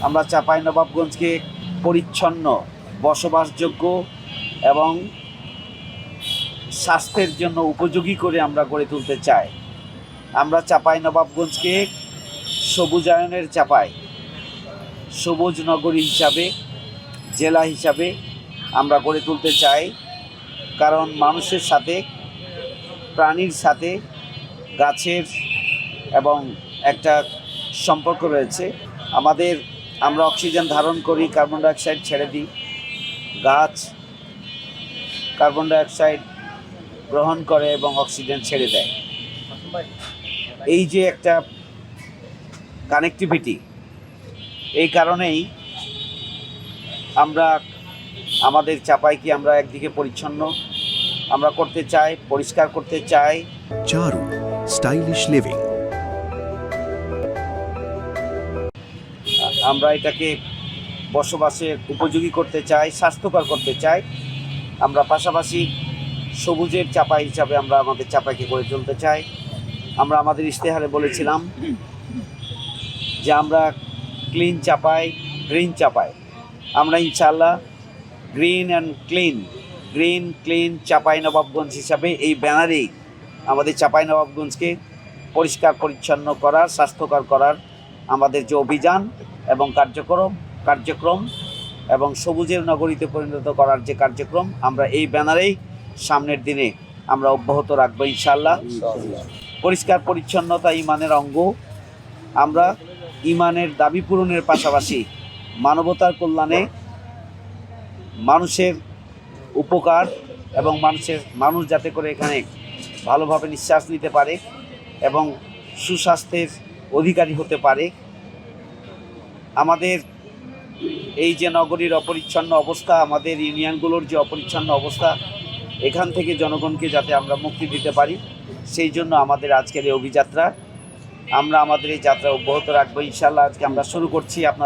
আমরা চাঁপাইনবাবগঞ্জকে পরিচ্ছন্ন, বসবাসযোগ্য এবং স্বাস্থ্যের জন্য উপযোগী করে আমরা গড়ে তুলতে চাই। আমরা চাঁপাইনবাবগঞ্জকে সবুজায়নের চাপাই, সবুজ নগরী হিসাবে, জেলা হিসাবে আমরা গড়ে তুলতে চাই। কারণ মানুষের সাথে, প্রাণীর সাথে গাছের এবং একটা সম্পর্ক রয়েছে। আমরা অক্সিজেন ধারণ করি, কার্বন ডাইঅক্সাইড ছেড়ে দিই। গাছ কার্বন ডাইঅক্সাইড গ্রহণ করে এবং অক্সিজেন ছেড়ে দেয়। এই যে একটা কানেক্টিভিটি, এই কারণেই আমরা আমাদের চাপাইকে আমরা একদিকে পরিচ্ছন্ন আমরা করতে চাই, পরিষ্কার করতে চাই। চারু স্টাইলিশ লিভিং, আমরা এটাকে বসবাসের উপযোগী করতে চাই, স্বাস্থ্যকর করতে চাই। আমরা পাশাপাশি সবুজের চাপাই হিসাবে আমরা আমাদের চাপাইকে গড়ে তুলতে চাই। আমরা আমাদের ইশতেহারে বলেছিলাম যে আমরা ক্লিন চাপাই, গ্রিন চাপাই। আমরা ইনশাআল্লাহ গ্রিন অ্যান্ড ক্লিন চাঁপাইনবাবগঞ্জ হিসাবে এই ব্যানারেই আমাদের চাঁপাইনবাবগঞ্জকে পরিষ্কার পরিচ্ছন্ন করার, স্বাস্থ্যকর করার আমাদের যে অভিযান এবং কার্যক্রম এবং সবুজের নগরীতে পরিণত করার যে কার্যক্রম, আমরা এই ব্যানারেই সামনের দিনে আমরা অব্যাহত রাখবো ইনশাআল্লাহ। পরিষ্কার পরিচ্ছন্নতা ইমানের অঙ্গ। আমরা ইমানের দাবি পূরণের পাশাপাশি মানবতার কল্যাণে, মানুষের উপকার এবং মানুষ যাতে করে এখানে ভালোভাবে নিঃশ্বাস নিতে পারে এবং সুস্বাস্থ্যের অধিকারী হতে পারে। আমাদের এই যে নগরীর অপরিচ্ছন্ন অবস্থা, আমাদের ইউনিয়নগুলোর যে অপরিচ্ছন্ন অবস্থা, এখান থেকে জনগণকে যাতে আমরা মুক্তি দিতে পারি, সেই জন্য আমাদের আজকের এই অভিযাত্রা। আমরা আমাদের এই যাত্রা অব্যাহত রাখবো ইনশাআল্লাহ। আজকে আমরা শুরু করছি।